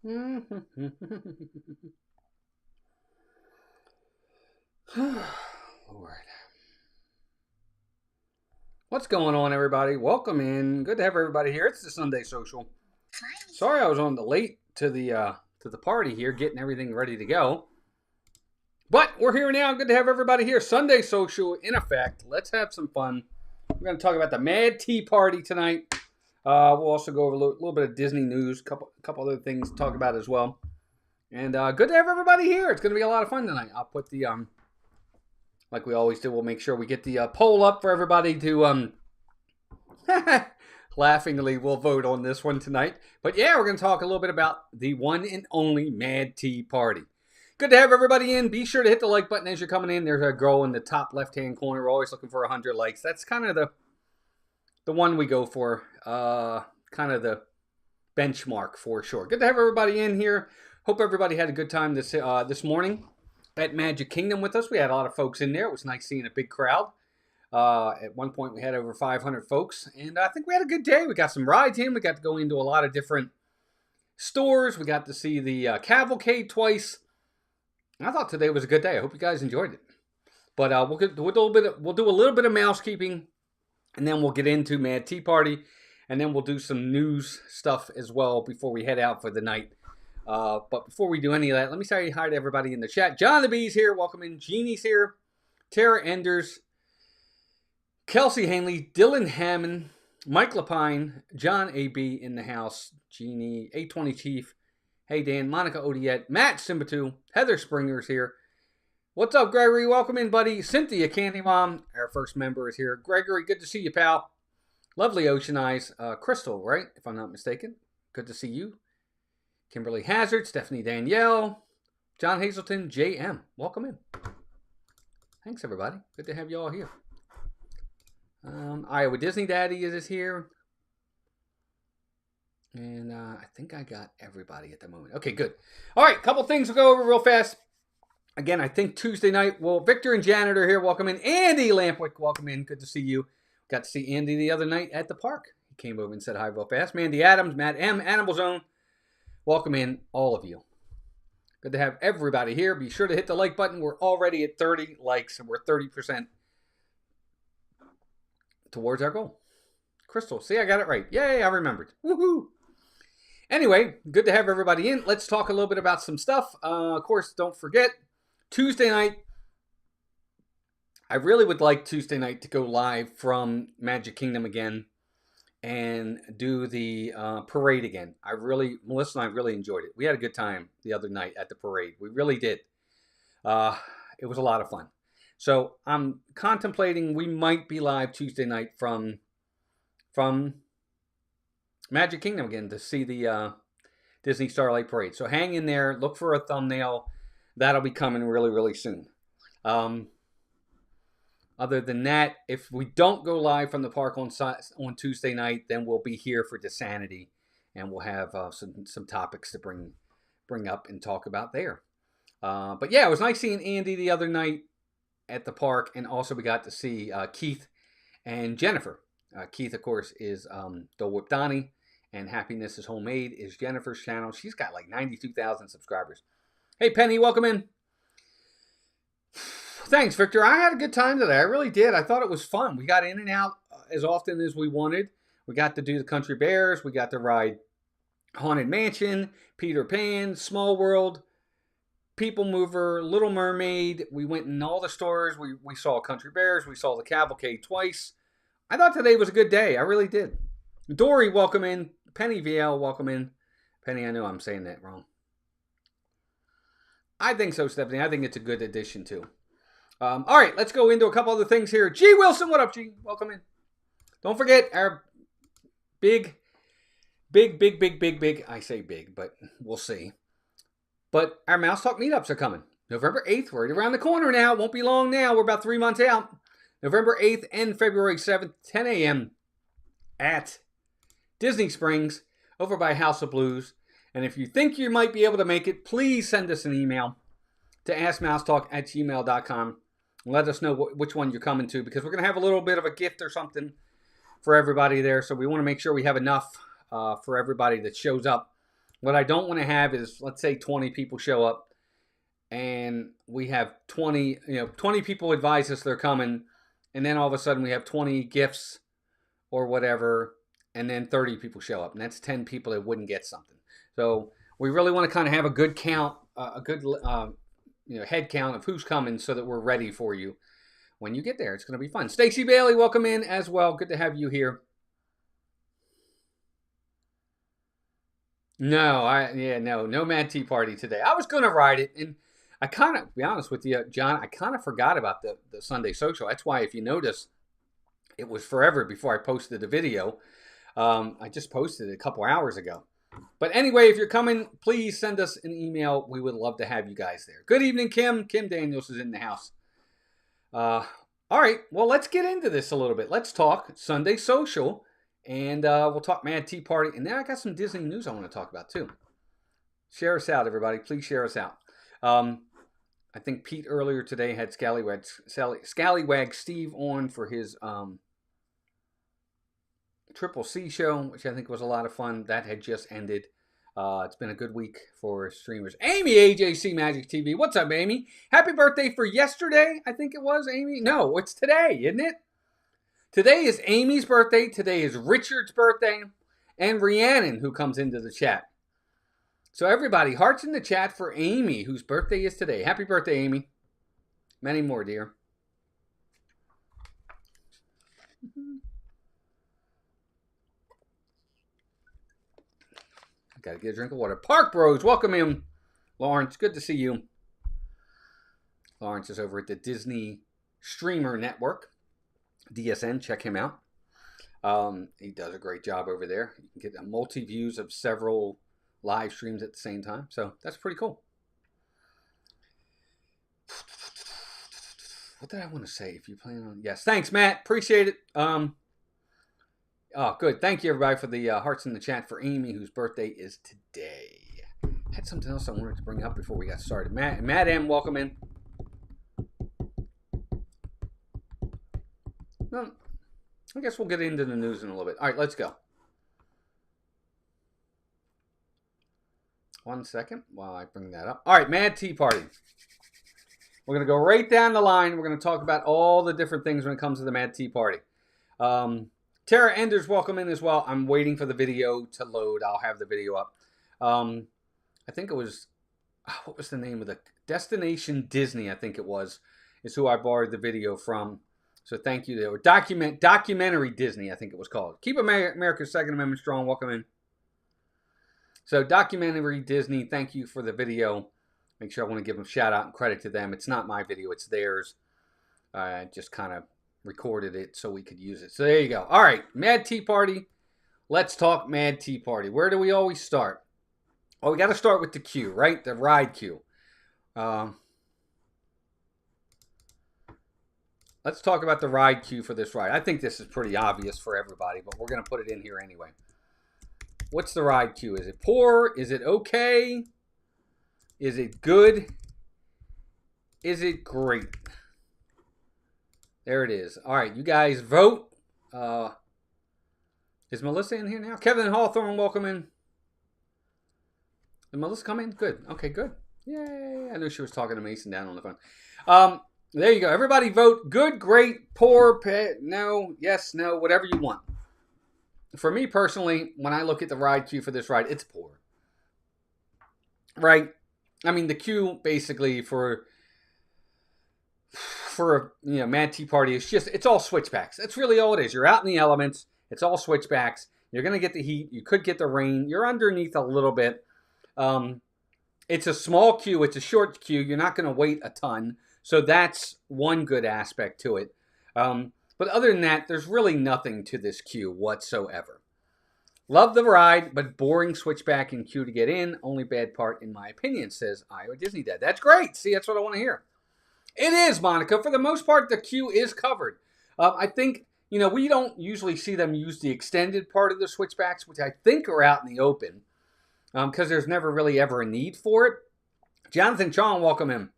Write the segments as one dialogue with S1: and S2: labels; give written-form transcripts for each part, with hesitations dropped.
S1: Lord. What's going on, everybody? Welcome in. Good to have everybody here. It's the Sunday Social. Sorry I was on the late to the party here, getting everything ready to go. But we're here now. Good to have everybody here. Sunday Social in effect. Let's have some fun. We're going to talk about the Mad Tea Party tonight. We'll also go over a little bit of Disney news, couple other things to talk about as well. And good to have everybody here. It's going to be a lot of fun tonight. I'll put the like we always do, we'll make sure we get the poll up for everybody to laughingly we'll vote on this one tonight. But yeah, we're going to talk a little bit about the one and only Mad Tea Party. Good to have everybody in. Be sure to hit the like button as you're coming in. There's a girl in the top left-hand corner. We're always looking for 100 likes. That's kind of the one we go for. Kind of the benchmark for sure. Good to have everybody in here. Hope everybody had a good time this morning at Magic Kingdom with us. We had a lot of folks in there. It was nice seeing a big crowd. At one point, we had over 500 folks, and I think we had a good day. We got some rides in. We got to go into a lot of different stores. We got to see the cavalcade twice. I thought today was a good day. I hope you guys enjoyed it. But we'll do a little bit of mousekeeping, and then we'll get into Mad Tea Party, and then we'll do some news stuff as well before we head out for the night. But before we do any of that, let me say hi to everybody in the chat. John the Bee's here. Welcome in. Jeannie's here. Tara Enders. Kelsey Hanley. Dylan Hammond. Mike Lapine. John A.B. in the house. Jeannie. 820 Chief. Hey, Dan. Monica Odiette. Matt Simbatu. Heather Springer's here. What's up, Gregory? Welcome in, buddy. Cynthia Candy Mom. Our first member is here. Gregory, good to see you, pal. Lovely Ocean Eyes. Crystal, right? If I'm not mistaken. Good to see you. Kimberly Hazard, Stephanie Danielle, John Hazelton, JM. Welcome in. Thanks, everybody. Good to have you all here. Iowa Disney Daddy is here. And I think I got everybody at the moment. Okay, good. All right, couple things to go over real fast. Again, I think Tuesday night, well, Victor and Janet are here. Welcome in. Andy Lampwick, welcome in. Good to see you. Got to see Andy the other night at the park. He came over and said hi real fast. Mandy Adams, Matt M, Animal Zone. Welcome in, all of you. Good to have everybody here. Be sure to hit the like button. We're already at 30 likes, and we're 30% towards our goal. Crystal, see, I got it right. Yay, I remembered. Woohoo! Anyway, good to have everybody in. Let's talk a little bit about some stuff. Of course, don't forget, Tuesday night, I really would like Tuesday night to go live from Magic Kingdom again and do the parade again. Melissa and I really enjoyed it. We had a good time the other night at the parade. We really did. It was a lot of fun. So I'm contemplating we might be live Tuesday night from Magic Kingdom again to see the Disney Starlight Parade. So hang in there. Look for a thumbnail. That'll be coming really, really soon. Other than that, if we don't go live from the park on Tuesday night, then we'll be here for Disanity, and we'll have some topics to bring up and talk about there. But yeah, it was nice seeing Andy the other night at the park, and also we got to see Keith and Jennifer. Keith, of course, is Dole Whip Donnie, and Happiness is Homemade is Jennifer's channel. She's got like 92,000 subscribers. Hey, Penny, welcome in. Thanks, Victor. I had a good time today. I really did. I thought it was fun. We got in and out as often as we wanted. We got to do the Country Bears. We got to ride Haunted Mansion, Peter Pan, Small World, People Mover, Little Mermaid. We went in all the stores. We saw Country Bears. We saw the Cavalcade twice. I thought today was a good day. I really did. Dory, welcome in. Penny VL, welcome in. Penny, I know I'm saying that wrong. I think so, Stephanie. I think it's a good addition, too. All right, let's go into a couple other things here. G. Wilson, what up, G? Welcome in. Don't forget our big, I say big, but we'll see. But our Mouse Talk meetups are coming. November 8th, we're right around the corner now. Won't be long now. We're about 3 months out. November 8th and February 7th, 10 a.m. at Disney Springs over by House of Blues. And if you think you might be able to make it, please send us an email to askmousetalk@gmail.com. Let us know which one you're coming to, because we're going to have a little bit of a gift or something for everybody there. So we want to make sure we have enough for everybody that shows up What I don't want to have is, let's say 20 people show up and we have 20 people advise us they're coming, and then all of a sudden we have 20 gifts or whatever, and then 30 people show up, and that's 10 people that wouldn't get something. So we really want to kind of have a good count, a good head count of who's coming, so that we're ready for you when you get there. It's going to be fun. Stacey Bailey, welcome in as well. Good to have you here. No Mad Tea Party today. I was going to ride it, and I kind of, to be honest with you, John, I kind of forgot about the Sunday social. That's why, if you notice, it was forever before I posted the video. I just posted it a couple hours ago. But anyway, if you're coming, please send us an email. We would love to have you guys there. Good evening, Kim. Kim Daniels is in the house. All right, well, let's get into this a little bit. Let's talk Sunday social, and we'll talk Mad Tea Party. And then I got some Disney news I want to talk about, too. Share us out, everybody. Please share us out. I think Pete earlier today had Scallywag Steve on for his Triple C show, which I think was a lot of fun. That had just ended. It's been a good week for streamers. Amy, AJC Magic TV. What's up, Amy? Happy birthday for yesterday, I think it was, Amy. No, it's today, isn't it? Today is Amy's birthday. Today is Richard's birthday. And Rhiannon, who comes into the chat. So everybody, hearts in the chat for Amy, whose birthday is today. Happy birthday, Amy. Many more, dear. Got to get a drink of water. Park Bros, welcome in. Lawrence, good to see you. Lawrence is over at the Disney Streamer Network. DSN, check him out. He does a great job over there. You can get multi-views of several live streams at the same time. So that's pretty cool. What did I want to say? If you plan on... Yes, thanks, Matt. Appreciate it. Oh, good. Thank you, everybody, for the hearts in the chat for Amy, whose birthday is today. I had something else I wanted to bring up before we got started. Matt M., welcome in. Well, I guess we'll get into the news in a little bit. All right, let's go. 1 second while I bring that up. All right, Mad Tea Party. We're going to go right down the line. We're going to talk about all the different things when it comes to the Mad Tea Party. Tara Enders, welcome in as well. I'm waiting for the video to load. I'll have the video up. I think it was, what was the name of the Destination Disney, I think it was, is who I borrowed the video from. So thank you there. Documentary Disney, I think it was called. Keep America's Second Amendment strong. Welcome in. So Documentary Disney, thank you for the video. Make sure I want to give them a shout out and credit to them. It's not my video, it's theirs. I just kind of recorded it so we could use it. So there you go. All right, Mad Tea Party. Let's talk Mad Tea Party. Where do we always start? Oh, we got to start with the queue, right? The ride queue. Let's talk about the ride queue for this ride. I think this is pretty obvious for everybody, but we're going to put it in here anyway. What's the ride queue? Is it poor? Is it okay? Is it good? Is it great? There it is. All right, you guys vote. Is Melissa in here now? Kevin Hawthorne, welcome in. Did Melissa come in? Good. Okay, good. Yay. I knew she was talking to Mason down on the phone. There you go. Everybody vote. Good, great, poor, no, yes, no, whatever you want. For me personally, when I look at the ride queue for this ride, it's poor. Right? I mean, the queue basically for Mad Tea Party is just, it's all switchbacks. That's really all it is. You're out in the elements. It's all switchbacks. You're going to get the heat. You could get the rain. You're underneath a little bit. It's a small queue. It's a short queue. You're not going to wait a ton. So that's one good aspect to it. But other than that, there's really nothing to this queue whatsoever. Love the ride, but boring switchback and queue to get in. Only bad part, in my opinion, says Iowa Disney Dad. That's great. See, that's what I want to hear. It is, Monica. For the most part, the queue is covered. I think, we don't usually see them use the extended part of the switchbacks, which I think are out in the open, because there's never really ever a need for it. Jonathan Chong, welcome in.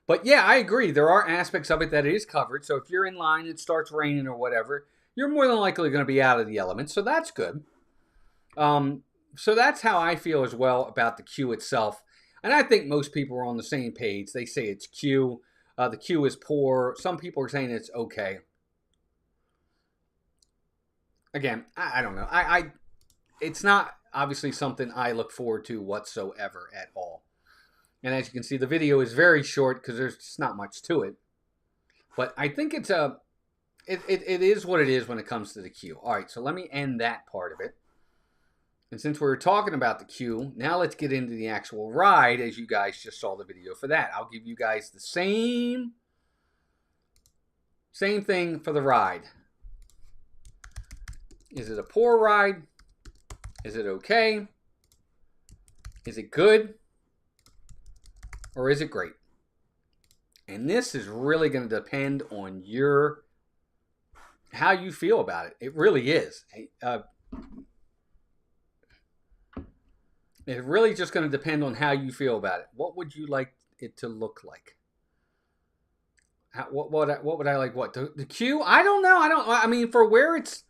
S1: But yeah, I agree. There are aspects of it that is covered. So if you're in line, it starts raining or whatever, you're more than likely going to be out of the element. So that's good. So that's how I feel as well about the queue itself. And I think most people are on the same page. They say it's queue. The queue is poor. Some people are saying it's okay. Again, I don't know. It's not obviously something I look forward to whatsoever at all. And as you can see, the video is very short because there's just not much to it. But I think it is what it is when it comes to the queue. All right, so let me end that part of it. And since we were talking about the queue, now let's get into the actual ride, as you guys just saw the video for that. I'll give you guys the same thing for the ride. Is it a poor ride? Is it okay? Is it good? Or is it great? And this is really going to depend on how you feel about it. It really is. It's really just going to depend on how you feel about it. What would you like it to look like? What would I like? What the queue? I don't know. I mean, for where it's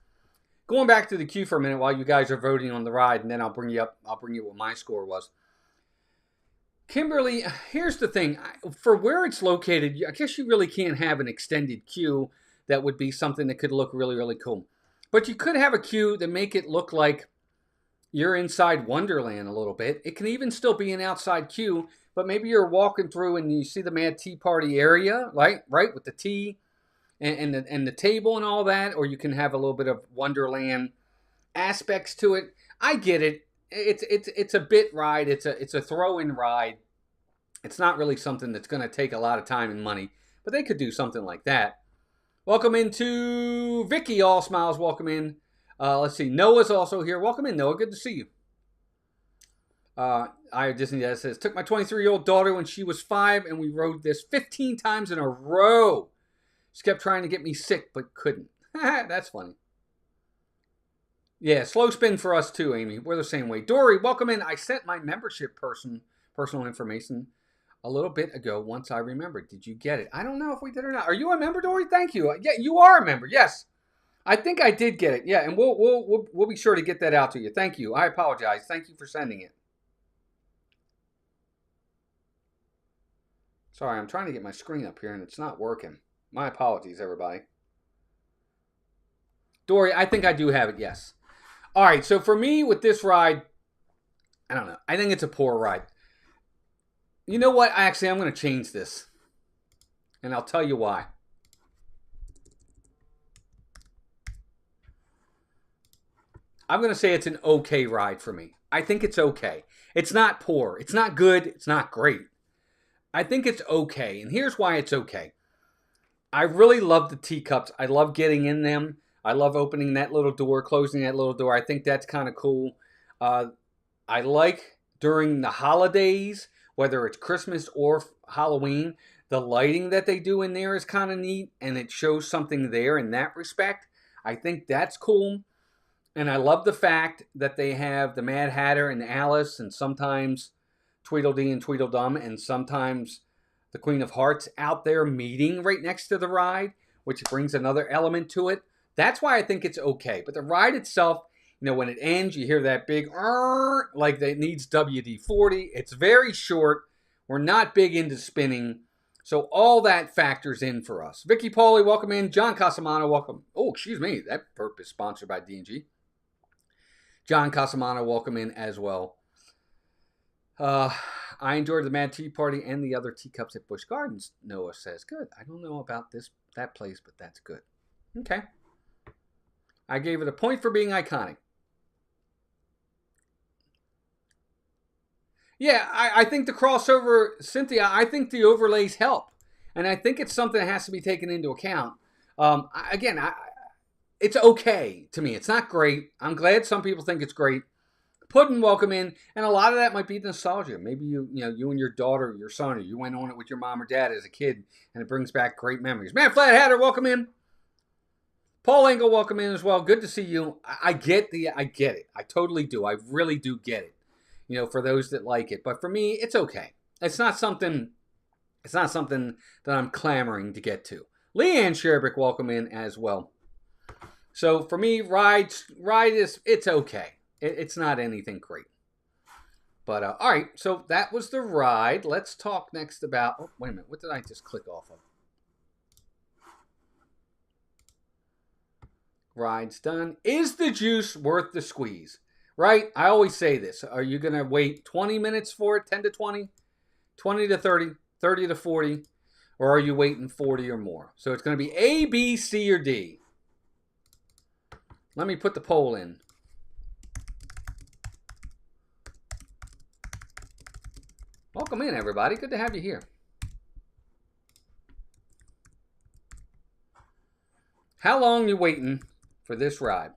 S1: going back to the queue for a minute while you guys are voting on the ride, and then I'll bring you up. I'll bring you what my score was. Kimberly, here's the thing. For where it's located, I guess you really can't have an extended queue. That would be something that could look really, really cool. But you could have a queue that make it look like you're inside Wonderland a little bit. It can even still be an outside queue, but maybe you're walking through and you see the Mad Tea Party area, right, with the tea and the table and all that, or you can have a little bit of Wonderland aspects to it. I get it. It's a bit ride. It's a throw-in ride. It's not really something that's going to take a lot of time and money, but they could do something like that. Welcome into Vicky. All smiles. Welcome in. Let's see. Noah's also here. Welcome in, Noah. Good to see you. Disney Dad says, took my 23-year-old daughter when she was 5, and we rode this 15 times in a row. She kept trying to get me sick, but couldn't. That's funny. Yeah, slow spin for us too, Amy. We're the same way. Dory, welcome in. I sent my membership personal information a little bit ago once I remembered. Did you get it? I don't know if we did or not. Are you a member, Dory? Thank you. Yeah, you are a member. Yes. I think I did get it. Yeah, and we'll be sure to get that out to you. Thank you. I apologize. Thank you for sending it. Sorry, I'm trying to get my screen up here and it's not working. My apologies, everybody. Dory, I think I do have it, yes. All right, so for me with this ride, I don't know. I think it's a poor ride. You know what? Actually, I'm going to change this. And I'll tell you why. I'm going to say it's an okay ride for me. I think it's okay. It's not poor. It's not good. It's not great. I think it's okay. And here's why it's okay. I really love the teacups. I love getting in them. I love opening that little door, closing that little door. I think that's kind of cool. I like during the holidays, whether it's Christmas or Halloween, the lighting that they do in there is kind of neat, and it shows something there in that respect. I think that's cool. And I love the fact that they have the Mad Hatter and Alice, and sometimes Tweedledee and Tweedledum, and sometimes the Queen of Hearts out there meeting right next to the ride, which brings another element to it. That's why I think it's okay. But the ride itself, you know, when it ends, you hear that big, like that needs WD-40. It's very short. We're not big into spinning. So all that factors in for us. Vicky Pauly, welcome in. John Casamano, welcome. Oh, excuse me. That burp is sponsored by D&G. John Casamano, welcome in as well. I enjoyed the Mad Tea Party and the other teacups at Busch Gardens, Noah says. Good. I don't know about that place, but that's good. Okay. I gave it a point for being iconic. Yeah, I think the crossover, Cynthia, I think the overlays help. And I think it's something that has to be taken into account. It's okay to me. It's not great. I'm glad some people think it's great. Puddin', welcome in. And a lot of that might be nostalgia. Maybe you and your daughter, your son, or you went on it with your mom or dad as a kid, and it brings back great memories. Man, Flat Hatter, welcome in. Paul Engel, welcome in as well. Good to see you. I get it. I totally do. I really do get it. You know, for those that like it. But for me, it's okay. It's not something that I'm clamoring to get to. Leanne Sherbrick, welcome in as well. So for me, ride is, it's okay. It's not anything great. But, all right, so that was the ride. Let's talk next about... Oh, wait a minute. What did I just click off of? Ride's done. Is the juice worth the squeeze? Right? I always say this. Are you going to wait 20 minutes for it? 10 to 20? 20 to 30? 30 to 40? Or are you waiting 40 or more? So it's going to be A, B, C, or D. Let me put the poll in. Welcome in, everybody. Good to have you here. How long you waiting for this ride?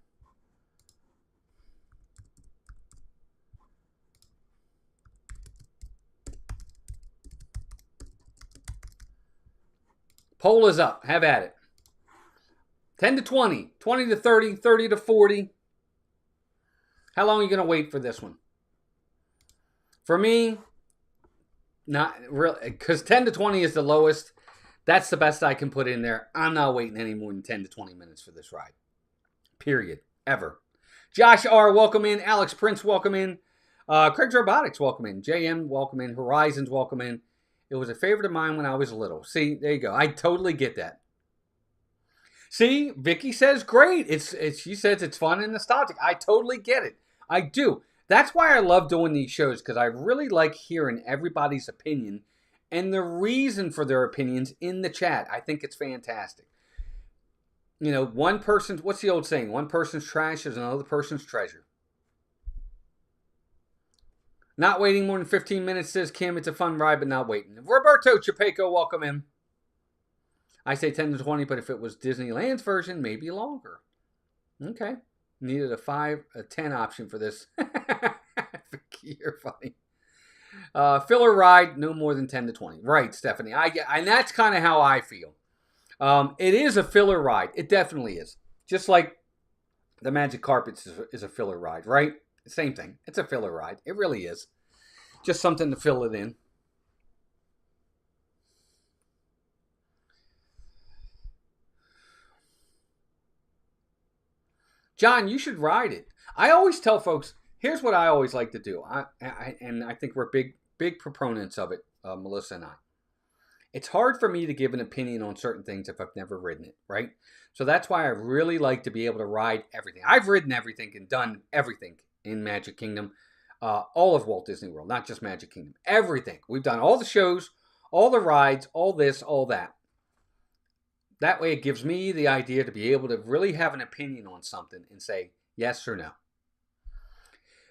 S1: Poll is up. Have at it. 10 to 20, 20 to 30, 30 to 40. How long are you going to wait for this one? For me, not really, because 10 to 20 is the lowest. That's the best I can put in there. I'm not waiting any more than 10 to 20 minutes for this ride. Period. Ever. Josh R., welcome in. Alex Prince, welcome in. Craig's Robotics, welcome in. JM, welcome in. Horizons, welcome in. It was a favorite of mine when I was little. See, there you go. I totally get that. See, Vicky says great. She says it's fun and nostalgic. I totally get it. I do. That's why I love doing these shows, because I really like hearing everybody's opinion and the reason for their opinions in the chat. I think it's fantastic. You know, one person's, what's the old saying? One person's trash is another person's treasure. Not waiting more than 15 minutes, says Kim. It's a fun ride, but not waiting. Roberto Chapeco, welcome in. I say 10 to 20, but if it was Disneyland's version, maybe longer. Okay. Needed a 10 option for this. You're funny. Filler ride, no more than 10 to 20. Right, Stephanie. And that's kind of how I feel. It is a filler ride. It definitely is. Just like the Magic Carpets is a filler ride, right? Same thing. It's a filler ride. It really is. Just something to fill it in. John, you should ride it. I always tell folks, here's what I always like to do. And I think we're big proponents of it, Melissa and I. It's hard for me to give an opinion on certain things if I've never ridden it, right? So that's why I really like to be able to ride everything. I've ridden everything and done everything in Magic Kingdom. All of Walt Disney World, not just Magic Kingdom. Everything. We've done all the shows, all the rides, all this, all that. That way it gives me the idea to be able to really have an opinion on something and say yes or no.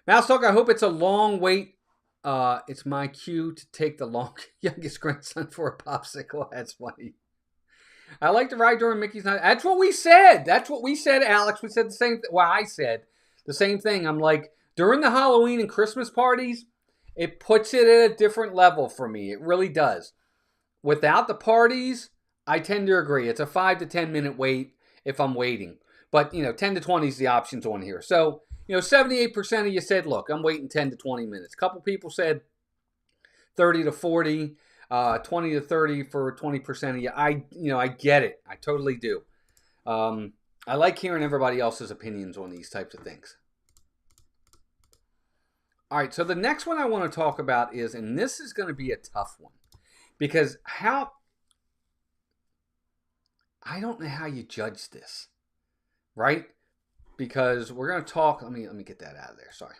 S1: Mouse Talk, I hope it's a long wait. It's my cue to take the youngest grandson for a popsicle. That's funny. I like to ride during Mickey's Night. That's what we said. That's what we said, Alex. We said the same thing. Well, I said the same thing. I'm like, during the Halloween and Christmas parties, it puts it at a different level for me. It really does. Without the parties, I tend to agree. It's a 5 to 10 minute wait if I'm waiting. But, 10 to 20 is the options on here. So, 78% of you said, look, I'm waiting 10 to 20 minutes. A couple people said 30 to 40, 20 to 30 for 20% of you. I get it. I totally do. I like hearing everybody else's opinions on these types of things. All right, so the next one I want to talk about is, and this is going to be a tough one, because I don't know how you judge this, right? Because we're going to talk, let me get that out of there, sorry.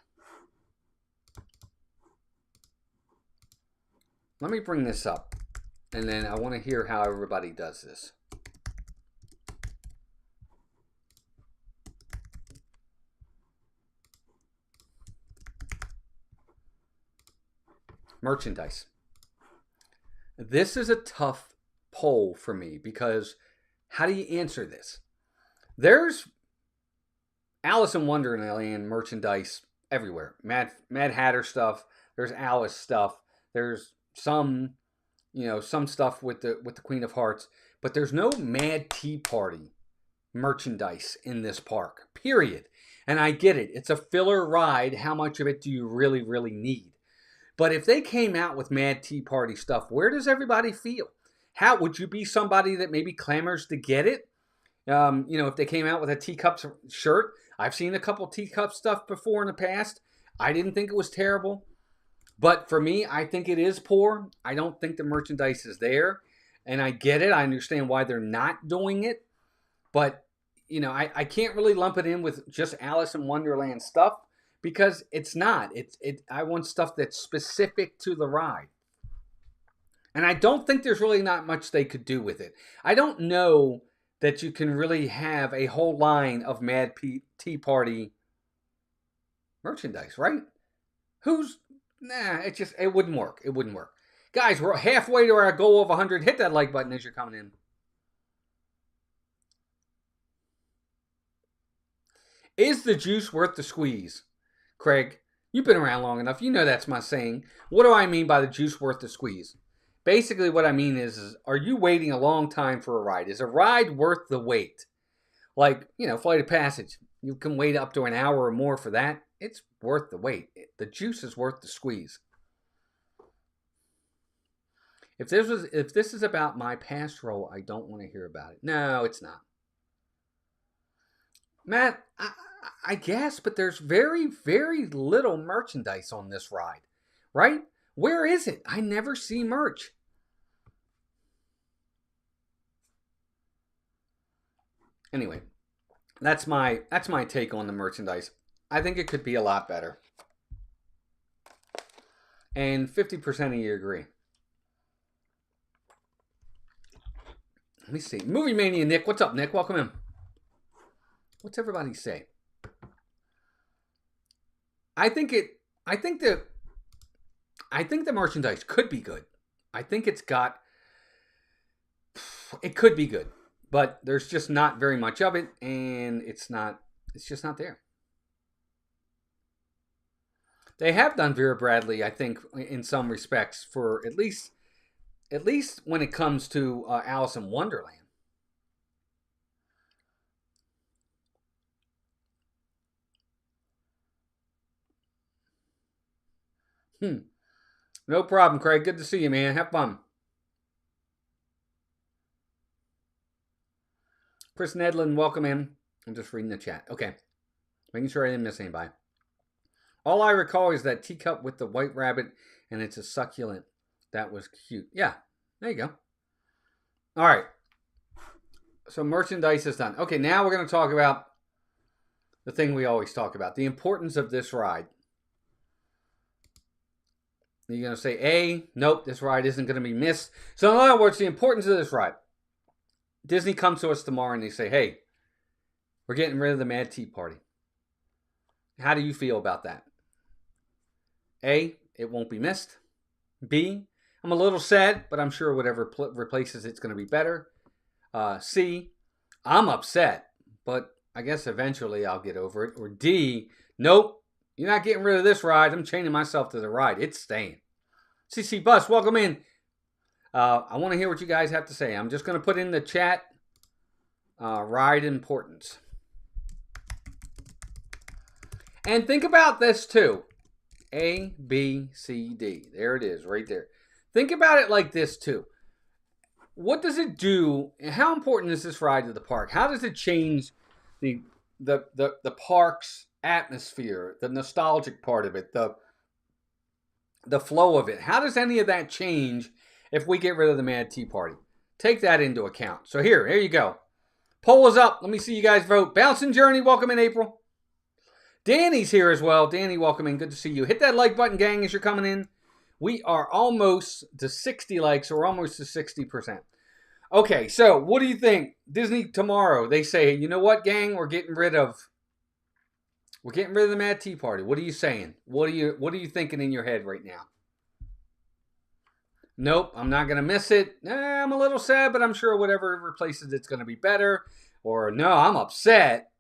S1: Let me bring this up, and then I want to hear how everybody does this. Merchandise. This is a tough poll for me because how do you answer this? There's Alice in Wonderland merchandise everywhere. Mad Hatter stuff. There's Alice stuff. There's some stuff with the Queen of Hearts, but there's no Mad Tea Party merchandise in this park. Period. And I get it. It's a filler ride. How much of it do you really, really need? But if they came out with Mad Tea Party stuff, where does everybody feel? How would you be somebody that maybe clamors to get it? If they came out with a teacups shirt, I've seen a couple teacup stuff before in the past. I didn't think it was terrible. But for me, I think it is poor. I don't think the merchandise is there. And I get it. I understand why they're not doing it. But, you know, I can't really lump it in with just Alice in Wonderland stuff because it's not. I want stuff that's specific to the ride. And I don't think there's really not much they could do with it. I don't know that you can really have a whole line of Mad Tea Party merchandise, right? It wouldn't work. It wouldn't work. Guys, we're halfway to our goal of 100. Hit that like button as you're coming in. Is the juice worth the squeeze? Craig, you've been around long enough. You know that's my saying. What do I mean by the juice worth the squeeze? Basically what I mean is are you waiting a long time for a ride? Is a ride worth the wait? Like, you know, Flight of Passage. You can wait up to an hour or more for that. It's worth the wait. The juice is worth the squeeze. If this is about my past role, I don't want to hear about it. No, it's not. Matt, I guess, but there's very, very little merchandise on this ride, right? Where is it? I never see merch. Anyway, that's my take on the merchandise. I think it could be a lot better. And 50% of you agree. Let me see. Movie Mania Nick. What's up, Nick? Welcome in. What's everybody say? I think the merchandise could be good. I think it could be good, but there's just not very much of it, and it's just not there. They have done Vera Bradley, I think, in some respects, for at least when it comes to Alice in Wonderland. No problem, Craig. Good to see you, man. Have fun. Chris Nedlin, welcome in. I'm just reading the chat. Okay. Making sure I didn't miss anybody. All I recall is that teacup with the white rabbit, and it's a succulent. That was cute. Yeah, there you go. All right. So merchandise is done. Okay, now we're going to talk about the thing we always talk about, the importance of this ride. You're going to say, A, nope, this ride isn't going to be missed. So in other words, the importance of this ride. Disney comes to us tomorrow and they say, hey, we're getting rid of the Mad Tea Party. How do you feel about that? A, it won't be missed. B, I'm a little sad, but I'm sure whatever replaces it's going to be better. C, I'm upset, but I guess eventually I'll get over it. Or D, nope, you're not getting rid of this ride. I'm chaining myself to the ride. It's staying. CC Bus, welcome in. I want to hear what you guys have to say. I'm just going to put in the chat ride importance. And think about this too. A, B, C, D. There it is, right there. Think about it like this too. What does it do? How important is this ride to the park? How does it change the park's atmosphere, the nostalgic part of it, the flow of it? How does any of that change if we get rid of the Mad Tea Party? Take that into account. So here you go. Poll is up. Let me see you guys vote. Bouncing Journey, welcome in, April. Danny's here as well. Danny, welcome in. Good to see you. Hit that like button, gang, as you're coming in. We are almost to 60 likes, so we're almost to 60%. Okay, so what do you think? Disney tomorrow, they say, you know what, gang? We're getting rid of the Mad Tea Party. What are you saying? What are you thinking in your head right now? Nope, I'm not going to miss it. I'm a little sad, but I'm sure whatever replaces it's going to be better. Or no, I'm upset,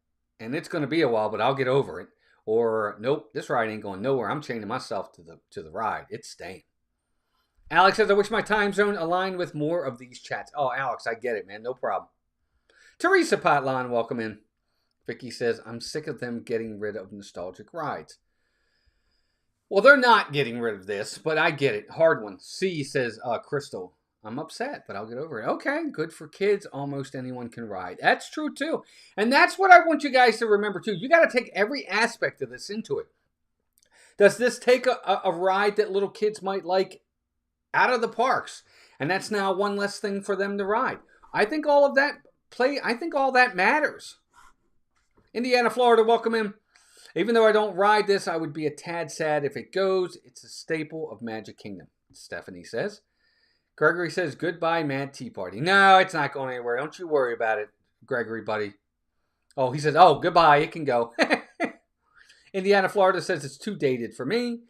S1: and it's going to be a while, but I'll get over it. Or nope, this ride ain't going nowhere. I'm chaining myself to the ride. It's staying. Alex says, I wish my time zone aligned with more of these chats. Oh, Alex, I get it, man. No problem. Teresa Patlon, welcome in. Vicky says, I'm sick of them getting rid of nostalgic rides. Well, they're not getting rid of this, but I get it. Hard one. C says, Crystal, I'm upset, but I'll get over it. Okay, good for kids. Almost anyone can ride. That's true, too. And that's what I want you guys to remember, too. You got to take every aspect of this into it. Does this take a ride that little kids might like out of the parks? And that's now one less thing for them to ride. I think all of that I think all that matters. Indiana, Florida, welcome in. Even though I don't ride this, I would be a tad sad if it goes. It's a staple of Magic Kingdom, Stephanie says. Gregory says, goodbye, Mad Tea Party. No, it's not going anywhere. Don't you worry about it, Gregory, buddy. Oh, he says, oh, goodbye. It can go. Indiana, Florida says it's too dated for me.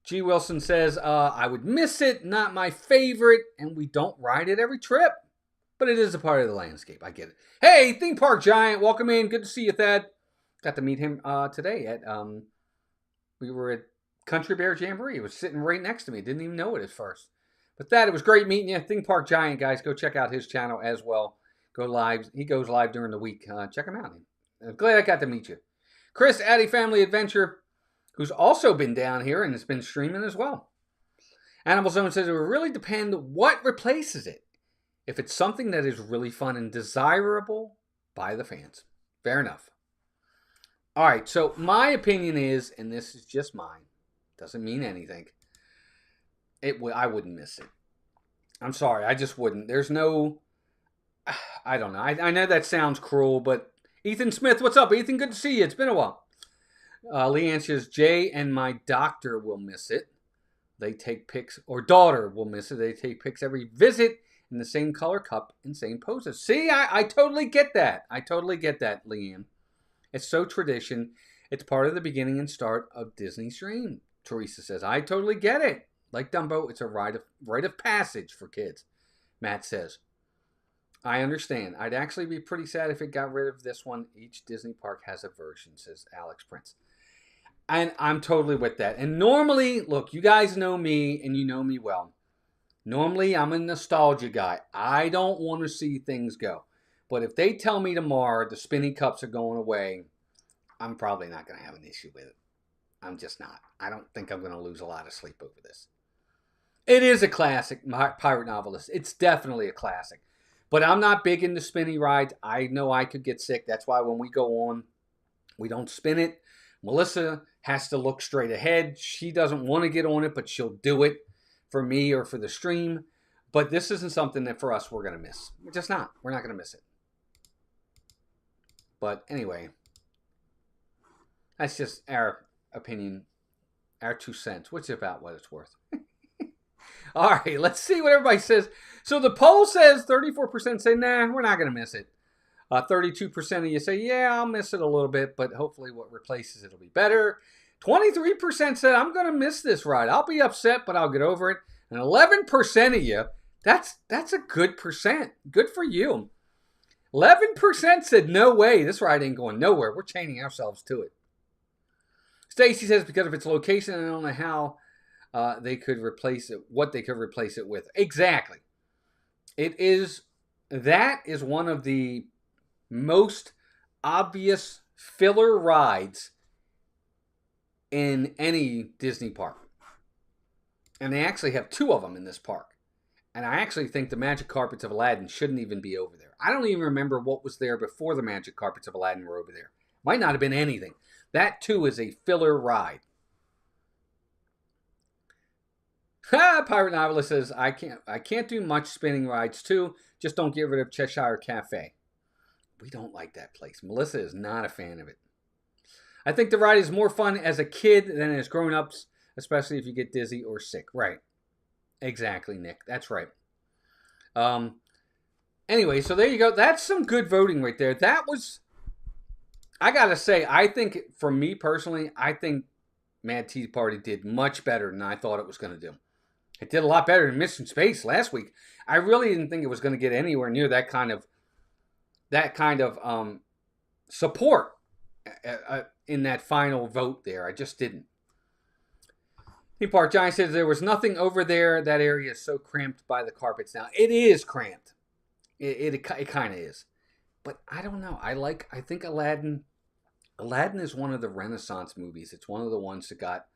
S1: G. Wilson says, I would miss it. Not my favorite. And we don't ride it every trip. But it is a part of the landscape. I get it. Hey, Theme Park Giant. Welcome in. Good to see you, Thad. Got to meet him today at, we were at Country Bear Jamboree. He was sitting right next to me. Didn't even know it at first. But that, it was great meeting you. Theme Park Giant, guys. Go check out his channel as well. Go live. He goes live during the week. Check him out. I'm glad I got to meet you. Chris, Addy Family Adventure, who's also been down here and has been streaming as well. Animal Zone says it will really depend what replaces it. If it's something that is really fun and desirable by the fans. Fair enough. All right, so my opinion is, and this is just mine, doesn't mean anything, I wouldn't miss it. I'm sorry, I just wouldn't. There's no, I don't know. I know that sounds cruel, but Ethan Smith, what's up, Ethan? Good to see you. It's been a while. Leanne says, Jay and my doctor will miss it. They take pics, or daughter will miss it. They take pics every visit in the same color cup and same poses. See, I totally get that. I totally get that, Leanne. It's so tradition. It's part of the beginning and start of Disney's dream, Teresa says. I totally get it. Like Dumbo, it's a rite of passage for kids, Matt says. I understand. I'd actually be pretty sad if it got rid of this one. Each Disney park has a version, says Alex Prince. And I'm totally with that. And normally, look, you guys know me and you know me well. Normally, I'm a nostalgia guy. I don't want to see things go. But if they tell me tomorrow the spinny cups are going away, I'm probably not going to have an issue with it. I'm just not. I don't think I'm going to lose a lot of sleep over this. It is a classic, Pirate Novelist. It's definitely a classic. But I'm not big into spinny rides. I know I could get sick. That's why when we go on, we don't spin it. Melissa has to look straight ahead. She doesn't want to get on it, but she'll do it for me or for the stream. But this isn't something that for us we're going to miss. We're just not. We're not going to miss it. But anyway, that's just our opinion, our 2 cents, which is about what it's worth. All right, let's see what everybody says. So the poll says 34% say, nah, we're not going to miss it. 32% of you say, yeah, I'll miss it a little bit, but hopefully what replaces it will be better. 23% said, I'm going to miss this ride. I'll be upset, but I'll get over it. And 11% of you, that's a good percent. Good for you. 11% said, no way, this ride ain't going nowhere. We're chaining ourselves to it. Stacy says, because of its location, I don't know how they could replace it, what they could replace it with. Exactly. That is one of the most obvious filler rides in any Disney park. And they actually have 2 of them in this park. And I actually think the Magic Carpets of Aladdin shouldn't even be over there. I don't even remember what was there before the Magic Carpets of Aladdin were over there. Might not have been anything. That too is a filler ride. Pirate Novelist says, I can't do much spinning rides too. Just don't get rid of Cheshire Cafe. We don't like that place. Melissa is not a fan of it. I think the ride is more fun as a kid than as grown-ups, especially if you get dizzy or sick. Right. Exactly, Nick. That's right. Anyway, so there you go. That's some good voting right there. That was, I got to say, I think, for me personally, I think Mad Tea Party did much better than I thought it was going to do. It did a lot better than Mission Space last week. I really didn't think it was going to get anywhere near that kind of support in that final vote there. I just didn't. Theme Park Giant says there was nothing over there. That area is so cramped by the carpets now. It is cramped. It kind of is. But I don't know. I think Aladdin is one of the Renaissance movies. It's one of the ones that got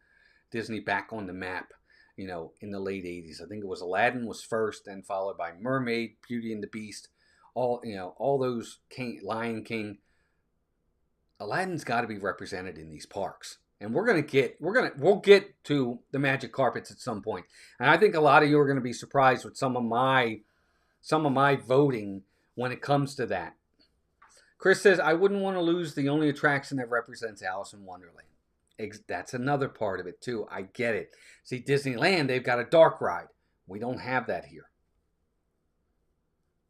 S1: Disney back on the map. in the late 80s. I think it was Aladdin was first, then followed by Mermaid, Beauty and the Beast, all those Lion King. Aladdin's got to be represented in these parks. And we'll get to the magic carpets at some point. And I think a lot of you are going to be surprised with some of my voting when it comes to that. Chris says, I wouldn't want to lose the only attraction that represents Alice in Wonderland. That's another part of it, too. I get it. See, Disneyland, they've got a dark ride. We don't have that here.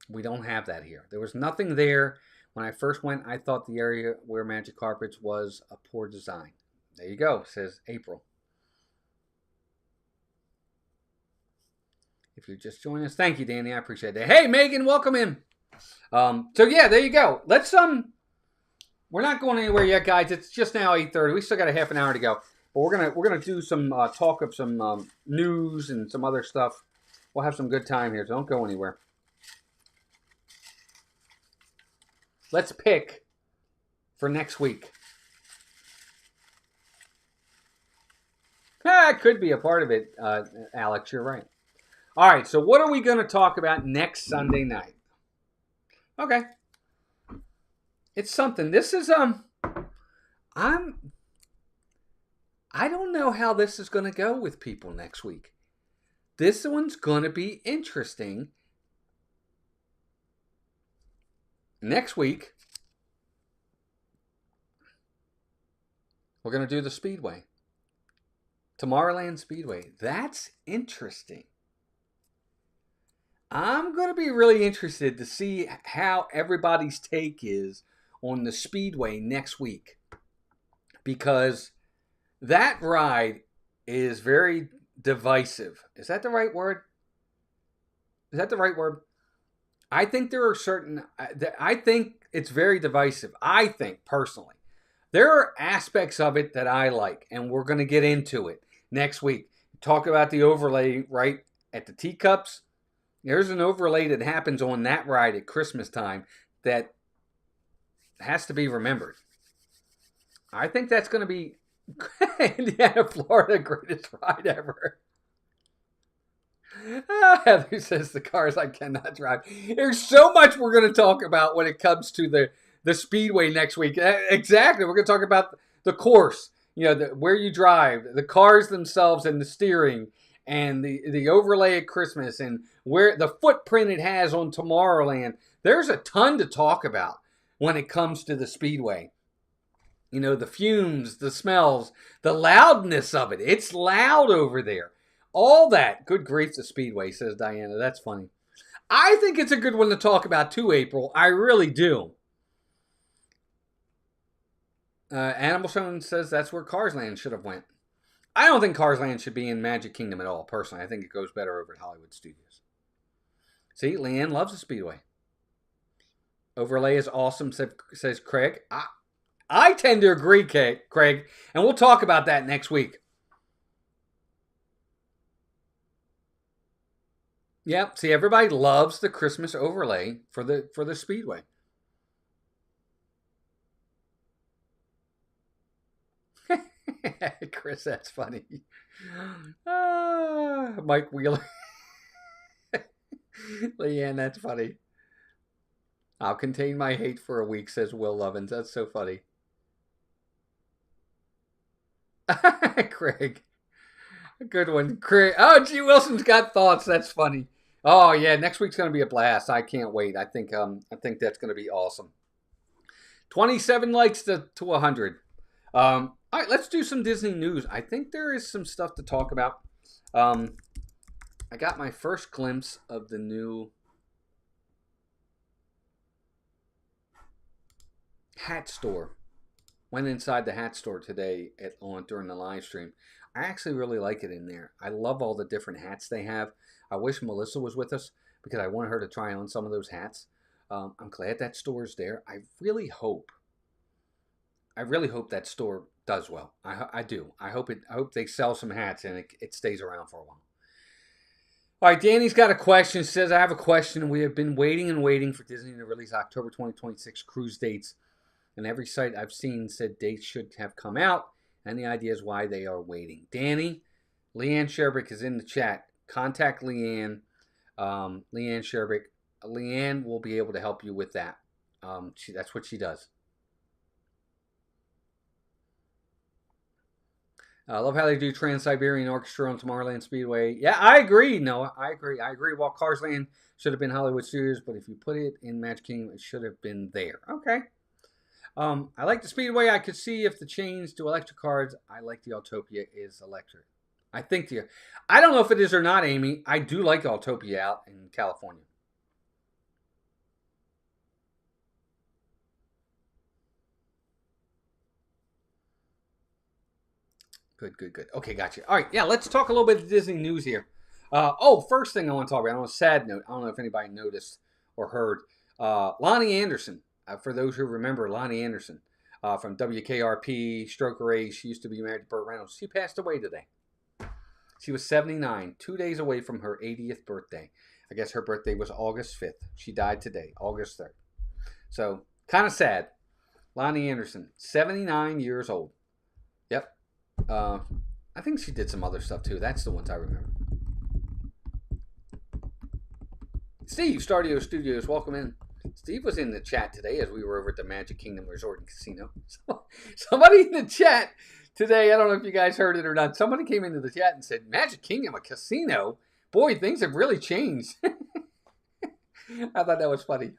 S1: There was nothing there. When I first went, I thought the area where Magic Carpets was a poor design. There you go, says April. If you're just joining us, thank you, Danny. I appreciate that. Hey, Megan, welcome in. So yeah, there you go. Let's we're not going anywhere yet, guys. It's just now 8:30. We still got a half an hour to go. But we're gonna do some talk of some news and some other stuff. We'll have some good time here. So don't go anywhere. Let's pick for next week. It could be a part of it, Alex. You're right. All right. So what are we going to talk about next Sunday night? Okay. It's something. This is I don't know how this is going to go with people next week. This one's going to be interesting. Next week, we're going to do the Speedway. Tomorrowland Speedway. That's interesting. I'm going to be really interested to see how everybody's take is on the Speedway next week. Because that ride is very divisive. Is that the right word? I think there are I think it's very divisive. I think, personally. There are aspects of it that I like, and we're going to get into it next week. Talk about the overlay right at the teacups. There's an overlay that happens on that ride at Christmas time that has to be remembered. I think that's going to be Indiana, Florida, greatest ride ever. Heather says the cars I cannot drive. There's so much we're going to talk about when it comes to the Speedway next week. Exactly. We're going to talk about the course, where you drive, the cars themselves and the steering, and the overlay at Christmas, and where the footprint it has on Tomorrowland. There's a ton to talk about when it comes to the Speedway. The fumes, the smells, the loudness of it. It's loud over there. All that. Good grief, the Speedway, says Diana. That's funny. I think it's a good one to talk about too, April. I really do. Animal Zone says that's where Cars Land should have went. I don't think Cars Land should be in Magic Kingdom at all, personally. I think it goes better over at Hollywood Studios. See, Leanne loves the Speedway. Overlay is awesome, says Craig. I tend to agree, Craig, and we'll talk about that next week. Yep, see, everybody loves the Christmas overlay for the Speedway. Chris, that's funny. Mike Wheeler. Leanne, that's funny. I'll contain my hate for a week, says Will Lovins. That's so funny. Craig. Good one. Craig. Oh, G. Wilson's got thoughts. That's funny. Oh, yeah. Next week's going to be a blast. I can't wait. I think that's going to be awesome. 27 likes to 100. All right, let's do some Disney news. I think there is some stuff to talk about. I got my first glimpse of the new hat store. Went inside the hat store today during the live stream. I actually really like it in there. I love all the different hats they have. I wish Melissa was with us because I want her to try on some of those hats. I'm glad that store is there. I really hope that store does well. I do. I hope they sell some hats and it stays around for a while. All right, Danny's got a question. She says, I have a question. We have been waiting and waiting for Disney to release October 2026 cruise dates. And every site I've seen said dates should have come out. And the idea is why they are waiting. Danny, Leanne Sherbick is in the chat. Contact Leanne. Leanne Sherbick. Leanne will be able to help you with that. That's what she does. I love how they do Trans-Siberian Orchestra on Tomorrowland Speedway. Yeah, I agree, Noah. I agree. While Cars Land should have been Hollywood Studios, but if you put it in Magic Kingdom, it should have been there. Okay. I like the Speedway. I could see if the change to electric cars. I like the Autopia is electric. I don't know if it is or not, Amy. I do like Autopia out in California. Good. Okay, gotcha. All right, yeah, let's talk a little bit of Disney news here. First thing I want to talk about, on a sad note, I don't know if anybody noticed or heard, Lonnie Anderson. For those who remember Lonnie Anderson from WKRP, Stroker Ace, she used to be married to Burt Reynolds. She passed away today. She was 79, 2 days away from her 80th birthday. I guess her birthday was August 5th. She died today, August 3rd. So, kind of sad. Lonnie Anderson, 79 years old. Yep. I think she did some other stuff too. That's the ones I remember. Steve, Stardio Studios, welcome in. Steve was in the chat today as we were over at the Magic Kingdom Resort and Casino. So, somebody in the chat today, I don't know if you guys heard it or not, somebody came into the chat and said, Magic Kingdom, a casino? Boy, things have really changed. I thought that was funny.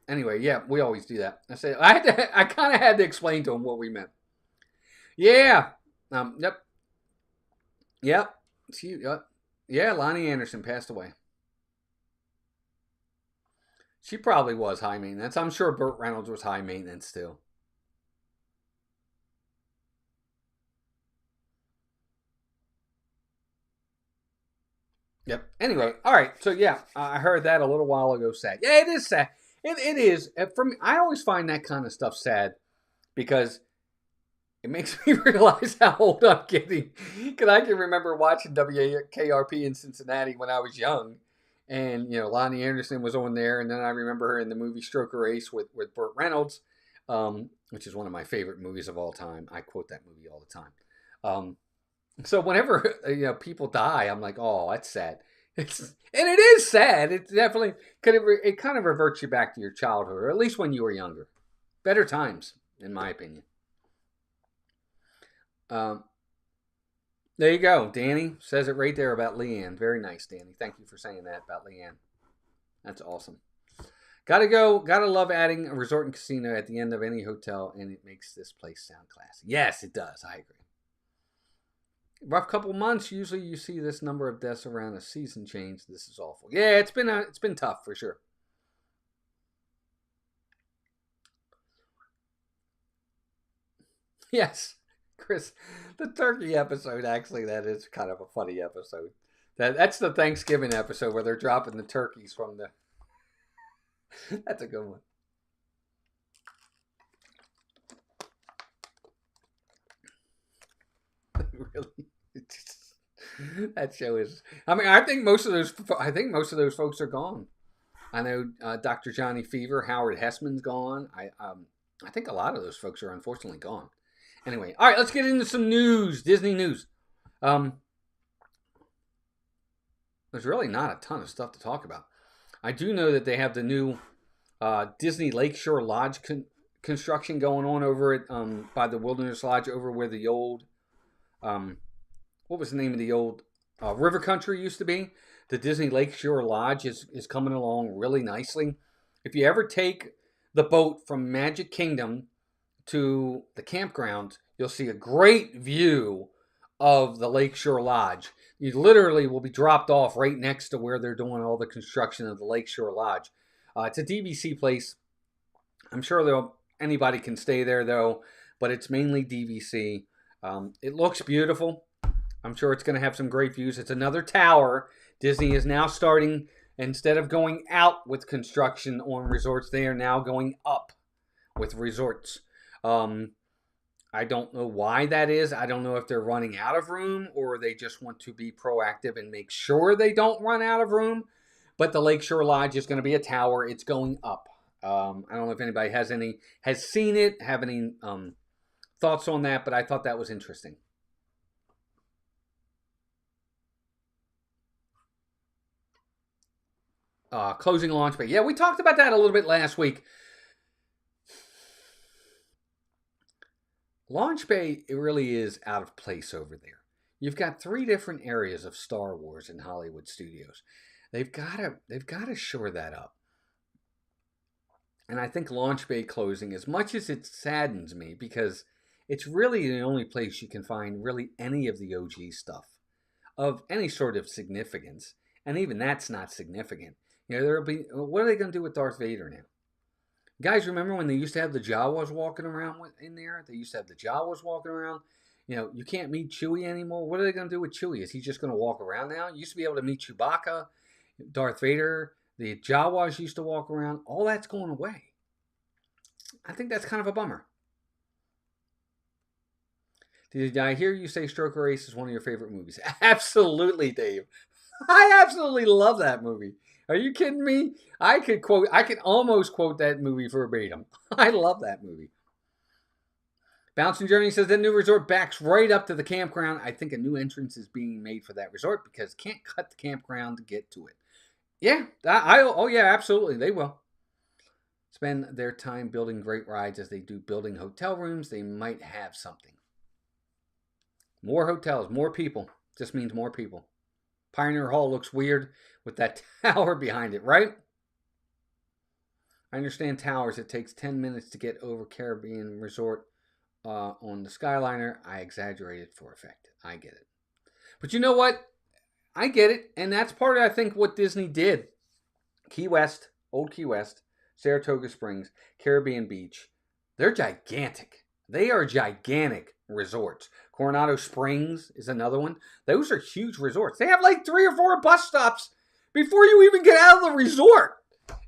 S1: Anyway, yeah, we always do that. I kind of had to explain to him what we meant. Yeah. Yep. Yeah, Lonnie Anderson passed away. She probably was high maintenance. I'm sure Burt Reynolds was high maintenance too. Yep. Anyway, all right. So yeah, I heard that a little while ago. Sad. Yeah, it is sad. It is. For me, I always find that kind of stuff sad because it makes me realize how old I'm getting. Because I can remember watching WKRP in Cincinnati when I was young. And, Lonnie Anderson was on there. And then I remember her in the movie Stroker Ace with Burt Reynolds, which is one of my favorite movies of all time. I quote that movie all the time. So whenever, people die, I'm like, oh, that's sad. And it is sad. It definitely, it kind of reverts you back to your childhood, or at least when you were younger. Better times, in my opinion. There you go. Danny says it right there about Leanne. Very nice, Danny. Thank you for saying that about Leanne. That's awesome. Gotta love adding a resort and casino at the end of any hotel, and it makes this place sound classy. Yes, it does. I agree. Rough couple months. Usually you see this number of deaths around a season change. This is awful. Yeah, it's been tough for sure. Yes. Chris, the turkey episode, actually, that is kind of a funny episode. That's the Thanksgiving episode where they're dropping the turkeys from the... That's a good one. Really? That show is... I think most of those folks are gone. I know Dr. Johnny Fever, Howard Hessman's gone. I think a lot of those folks are unfortunately gone. Anyway, all right, let's get into some news, Disney news. There's really not a ton of stuff to talk about. I do know that they have the new Disney Lakeshore Lodge construction going on over at by the Wilderness Lodge, over where the old, what was the name of the old River Country used to be. The Disney Lakeshore Lodge is coming along really nicely. If you ever take the boat from Magic Kingdom to the campground, you'll see a great view of the Lakeshore Lodge. You literally will be dropped off right next to where they're doing all the construction of the Lakeshore Lodge. It's a DVC place. I'm sure anybody can stay there though, but it's mainly DVC. It looks beautiful. I'm sure it's going to have some great views. It's another tower. Disney is now starting, instead of going out with construction on resorts, they are now going up with resorts. I don't know why that is. I don't know if they're running out of room or they just want to be proactive and make sure they don't run out of room. But the Lakeshore Lodge is going to be a tower. It's going up. I don't know if anybody has seen it, have any thoughts on that, but I thought that was interesting. Closing Launch Bay. Yeah, we talked about that a little bit last week. Launch Bay, it really is out of place over there. You've got 3 different areas of Star Wars in Hollywood studios. They've got to shore that up. And I think Launch Bay closing, as much as it saddens me, because it's really the only place you can find really any of the OG stuff of any sort of significance, and even that's not significant. There'll be, what are they going to do with Darth Vader now? Guys, remember when they used to have the Jawas walking around in there? They used to have the Jawas walking around. You can't meet Chewie anymore. What are they going to do with Chewie? Is he just going to walk around now? You used to be able to meet Chewbacca, Darth Vader. The Jawas used to walk around. All that's going away. I think that's kind of a bummer. Did I hear you say Stroker Ace is one of your favorite movies? Absolutely, Dave. I absolutely love that movie. Are you kidding me? I could almost quote that movie verbatim. I love that movie. Bouncing Journey says that new resort backs right up to the campground. I think a new entrance is being made for that resort because can't cut the campground to get to it. Yeah, yeah, absolutely, they will. Spend their time building great rides as they do building hotel rooms. They might have something. More hotels, more people. Just means more people. Pioneer Hall looks weird with that tower behind it, right? I understand towers. It takes 10 minutes to get over Caribbean Resort on the Skyliner. I exaggerated for effect. I get it. But you know what? I get it. And that's part of, I think, what Disney did. Key West, Old Key West, Saratoga Springs, Caribbean Beach. They're gigantic. They are gigantic resorts. Coronado Springs is another one. Those are huge resorts. They have like 3 or 4 bus stops before you even get out of the resort.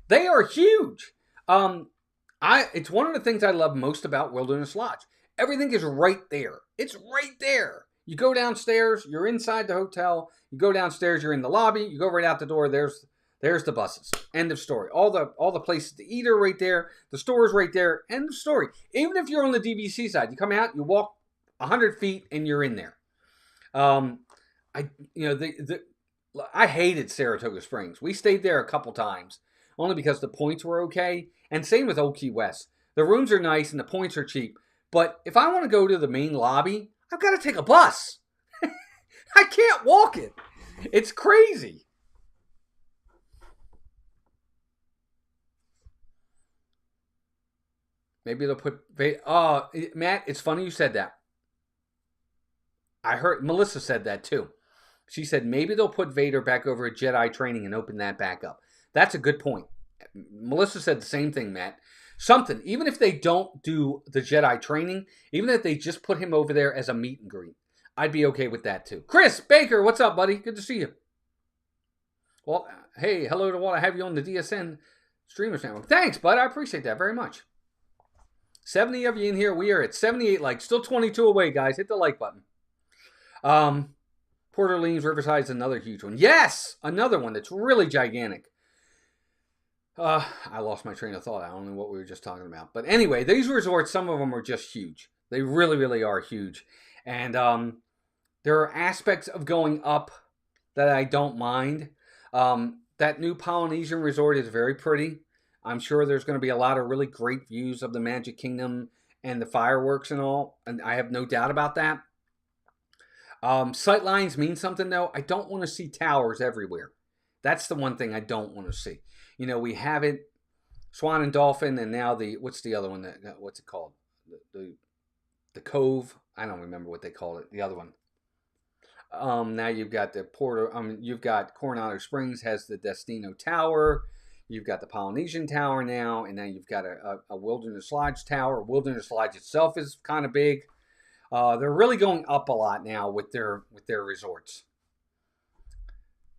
S1: They are huge. It's one of the things I love most about Wilderness Lodge. Everything is right there. It's right there. You go downstairs, you're inside the hotel. You go downstairs, you're in the lobby. You go right out the door. There's the buses. End of story. All the places to eat are right there. The store is right there. End of story. Even if you're on the DVC side, you come out, you walk 100 feet, and you're in there. I hated Saratoga Springs. We stayed there a couple times, only because the points were okay. And same with Old Key West. The rooms are nice and the points are cheap. But if I want to go to the main lobby, I've got to take a bus. I can't walk it. It's crazy. Maybe they'll put... Matt, it's funny you said that. I heard Melissa said that too. She said maybe they'll put Vader back over at Jedi training and open that back up. That's a good point. Melissa said the same thing, Matt. Something, even if they don't do the Jedi training, even if they just put him over there as a meet and greet, I'd be okay with that too. Chris Baker, what's up, buddy? Good to see you. Well, hey, hello to all. I have you on the DSN Streamers Network. Thanks, bud. I appreciate that very much. 70 of you in here. We are at 78 likes. Still 22 away, guys. Hit the like button. Port Orleans Riverside is another huge one. Yes, another one that's really gigantic. I lost my train of thought. I don't know what we were just talking about. But anyway, these resorts, some of them are just huge. They really, really are huge. And there are aspects of going up that I don't mind. That new Polynesian resort is very pretty. I'm sure there's going to be a lot of really great views of the Magic Kingdom and the fireworks and all. And I have no doubt about that. Sight lines mean something, though. I don't want to see towers everywhere. That's the one thing I don't want to see. We have it, Swan and Dolphin, and now what's the other one? What's it called? The Cove. I don't remember what they call it. The other one. Now you've got you've got Coronado Springs has the Destino Tower. You've got the Polynesian Tower now, and then you've got a Wilderness Lodge Tower. Wilderness Lodge itself is kind of big. They're really going up a lot now with their resorts.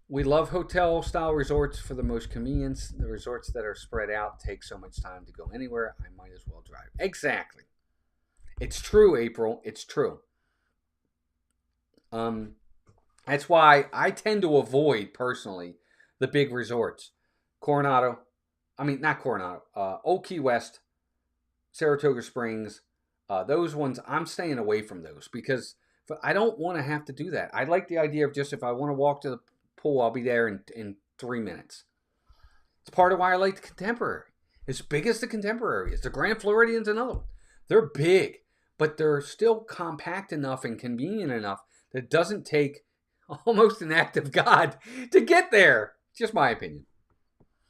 S1: We love hotel-style resorts for the most convenience. The resorts that are spread out take so much time to go anywhere. I might as well drive. Exactly. It's true, April. It's true. That's why I tend to avoid, personally, the big resorts. Not Coronado. Old Key West, Saratoga Springs, Those ones, I'm staying away from those because I don't want to have to do that. I like the idea of just if I want to walk to the pool, I'll be there in 3 minutes. It's part of why I like the Contemporary. As big as the Contemporary is. The Grand Floridian's another one. They're big, but they're still compact enough and convenient enough that it doesn't take almost an act of God to get there. Just my opinion.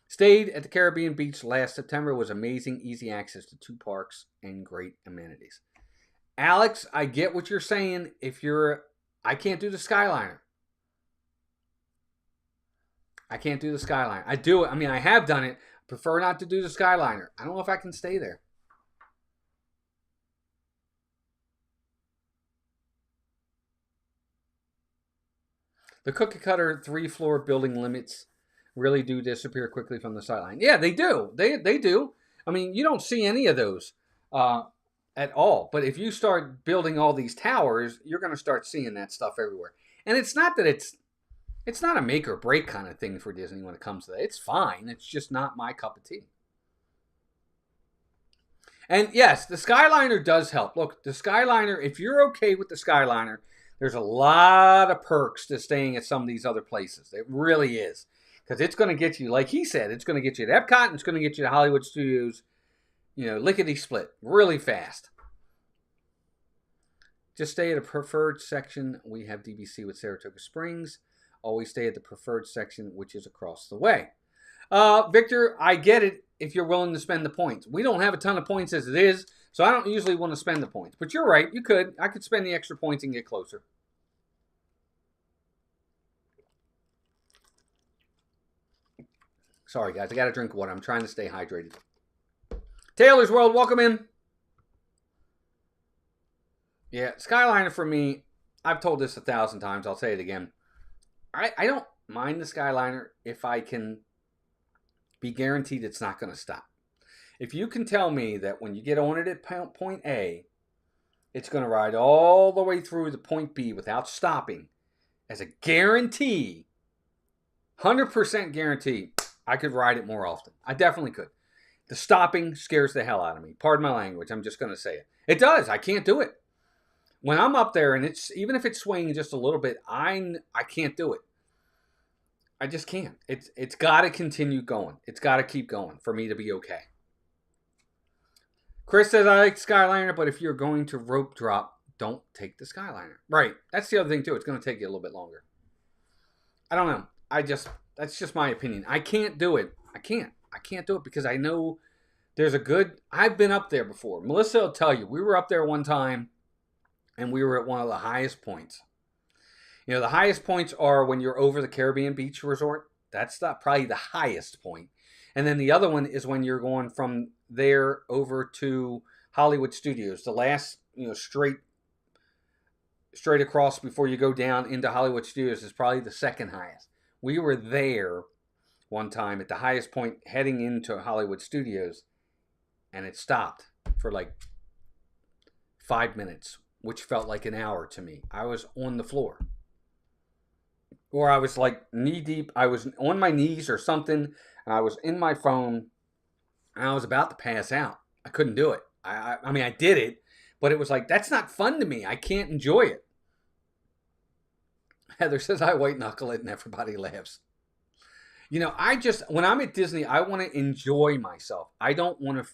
S1: Stayed at the Caribbean Beach last September. It was amazing, easy access to 2 parks and great amenities. Alex, I get what you're saying. I can't do the Skyliner. I can't do the Skyliner. I do it. I mean, I have done it. Prefer not to do the Skyliner. I don't know if I can stay there. The cookie cutter 3-floor building limits really do disappear quickly from the sideline. Yeah, they do. They do. I mean, you don't see any of those at all. But if you start building all these towers, you're going to start seeing that stuff everywhere. And it's not that it's not a make or break kind of thing for Disney when it comes to that. It's fine. It's just not my cup of tea. And yes, the Skyliner does help. Look, the Skyliner, if you're okay with the Skyliner, there's a lot of perks to staying at some of these other places. It really is. Because it's going to get you, like he said, it's going to get you at Epcot and it's going to get you to Hollywood Studios, lickety-split, really fast. Just stay at a preferred section. We have DVC with Saratoga Springs. Always stay at the preferred section, which is across the way. Victor, I get it if you're willing to spend the points. We don't have a ton of points as it is, so I don't usually want to spend the points. But you're right, you could. I could spend the extra points and get closer. Sorry, guys. I got to drink water. I'm trying to stay hydrated. Taylor's World, welcome in. Yeah, Skyliner for me, I've told this 1,000 times. I'll say it again. I don't mind the Skyliner if I can be guaranteed it's not going to stop. If you can tell me that when you get on it at point A, it's going to ride all the way through to point B without stopping, as a guarantee, 100% guarantee, I could ride it more often. I definitely could. The stopping scares the hell out of me. Pardon my language. I'm just going to say it. It does. I can't do it. When I'm up there and even if it's swinging just a little bit, I can't do it. I just can't. It's got to continue going. It's got to keep going for me to be okay. Chris says, I like Skyliner, but if you're going to rope drop, don't take the Skyliner. Right. That's the other thing, too. It's going to take you a little bit longer. I don't know. That's just my opinion. I can't do it. I can't do it because I know there's I've been up there before. Melissa will tell you, we were up there one time and we were at one of the highest points. The highest points are when you're over the Caribbean Beach Resort. That's probably the highest point. And then the other one is when you're going from there over to Hollywood Studios. The last, straight across before you go down into Hollywood Studios is probably the second highest. We were there one time at the highest point heading into Hollywood Studios, and it stopped for like 5 minutes, which felt like an hour to me. I was on the floor. Or I was like knee deep. I was on my knees or something, and I was in my phone, and I was about to pass out. I couldn't do it. I mean, I did it, but it was like, that's not fun to me. I can't enjoy it. Heather says, I white knuckle it, and everybody laughs. When I'm at Disney, I want to enjoy myself. I don't want to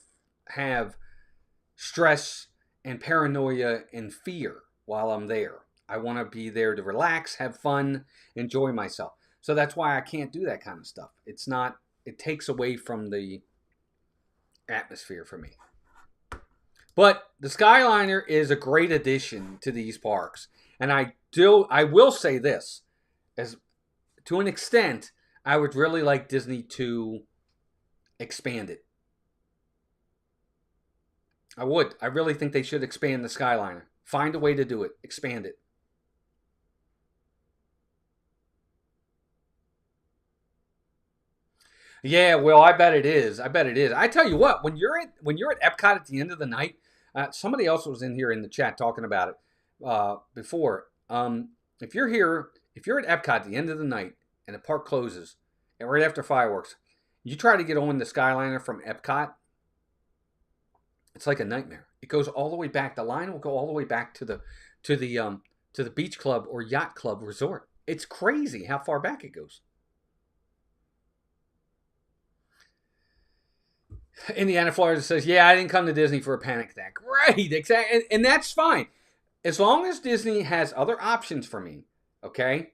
S1: have stress and paranoia and fear while I'm there. I want to be there to relax, have fun, enjoy myself. So that's why I can't do that kind of stuff. It takes away from the atmosphere for me. But the Skyliner is a great addition to these parks. And I will say this, as to an extent, I would really like Disney to expand it. I would. I really think they should expand the Skyliner. Find a way to do it. Expand it. Yeah, well, I bet it is. I tell you what, when you're at Epcot at the end of the night, somebody else was in here in the chat talking about it before. If you're at Epcot at the end of the night and the park closes, and right after fireworks, you try to get on the Skyliner from Epcot, it's like a nightmare. It goes all the way back. The line will go all the way back to the beach club or yacht club resort. It's crazy how far back it goes. Indiana, Florida says, yeah, I didn't come to Disney for a panic attack. Right, exactly. And that's fine. As long as Disney has other options for me, okay,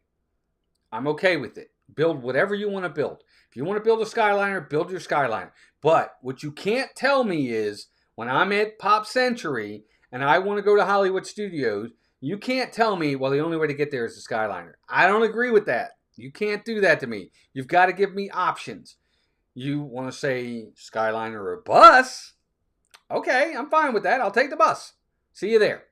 S1: I'm okay with it. Build whatever you want to build. If you want to build a Skyliner, build your Skyliner. But what you can't tell me is when I'm at Pop Century and I want to go to Hollywood Studios, you can't tell me, well, the only way to get there is the Skyliner. I don't agree with that. You can't do that to me. You've got to give me options. You want to say Skyliner or bus? Okay, I'm fine with that. I'll take the bus. See you there.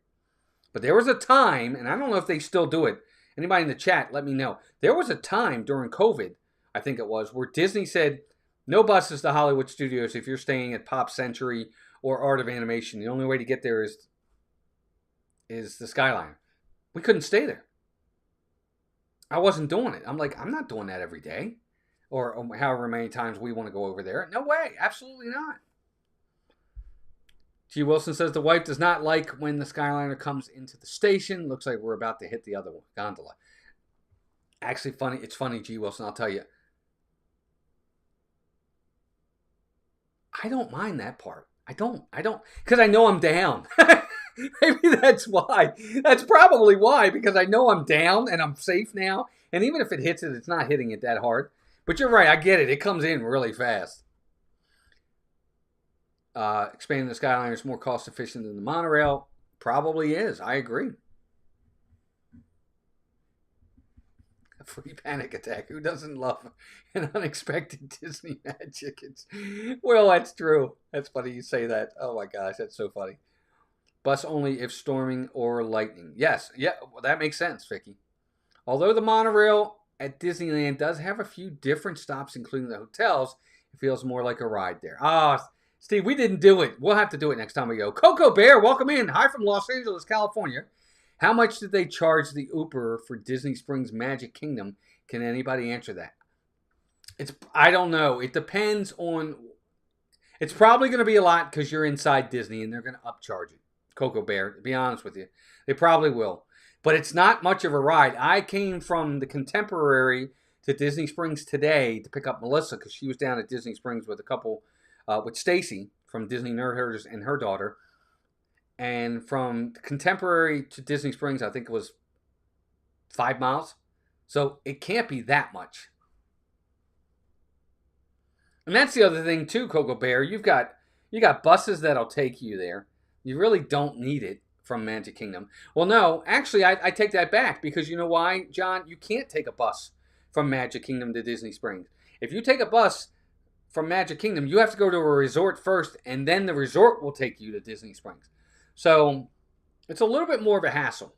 S1: But there was a time, and I don't know if they still do it. Anybody in the chat, let me know. There was a time during COVID, I think it was, where Disney said, no buses to Hollywood Studios if you're staying at Pop Century or Art of Animation. The only way to get there is the Skyliner. We couldn't stay there. I wasn't doing it. I'm like, I'm not doing that every day. Or however many times we want to go over there. No way. Absolutely not. G. Wilson says the wife does not like when the Skyliner comes into the station. Looks like we're about to hit the other gondola. Actually, funny. It's funny, G. Wilson. I'll tell you. I don't mind that part. I don't. Because I know I'm down. Maybe that's why. That's probably why. Because I know I'm down and I'm safe now. And even if it hits it, it's not hitting it that hard. But you're right. I get it. It comes in really fast. Expanding the Skyliner is more cost efficient than the monorail. Probably is. I agree. A free panic attack. Who doesn't love an unexpected Disney magic? Well, that's true. That's funny you say that. Oh my gosh, that's so funny. Bus only if storming or lightning. Yes. Yeah, well, that makes sense, Vicky. Although the monorail at Disneyland does have a few different stops, including the hotels, it feels more like a ride there. Steve, we didn't do it. We'll have to do it next time we go. Coco Bear, welcome in. Hi from Los Angeles, California. How much did they charge the Uber for Disney Springs Magic Kingdom? Can anybody answer that? I don't know. It depends on... It's probably going to be a lot because you're inside Disney and they're going to upcharge it. Coco Bear, to be honest with you. They probably will. But it's not much of a ride. I came from the Contemporary to Disney Springs today to pick up Melissa because she was down at Disney Springs with a couple... with Stacy from Disney Nerd Herders and her daughter. And from Contemporary to Disney Springs, I think it was 5 miles. So it can't be that much. And that's the other thing too, Coco Bear. You got buses that'll take you there. You really don't need it from Magic Kingdom. Well, no, actually, I take that back because you know why, John? You can't take a bus from Magic Kingdom to Disney Springs. If you take a bus from Magic Kingdom, you have to go to a resort first, and then the resort will take you to Disney Springs. So it's a little bit more of a hassle.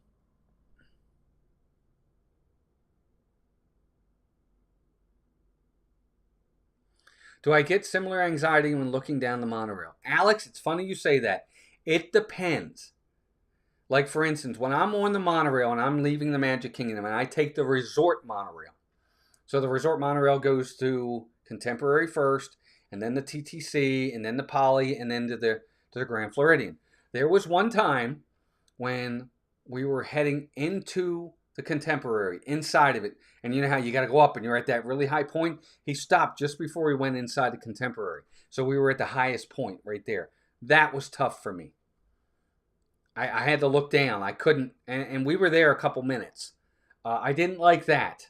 S1: Do I get similar anxiety when looking down the monorail? Alex, it's funny you say that. It depends. Like, for instance, when I'm on the monorail and I'm leaving the Magic Kingdom and I take the resort monorail. So the resort monorail goes to Contemporary first, and then the TTC, and then the Poly, and then to the Grand Floridian. There was one time when we were heading into the Contemporary, inside of it, and you know how you got to go up and you're at that really high point? He stopped just before we went inside the Contemporary. So we were at the highest point right there. That was tough for me. I had to look down. I couldn't, and we were there a couple minutes. I didn't like that.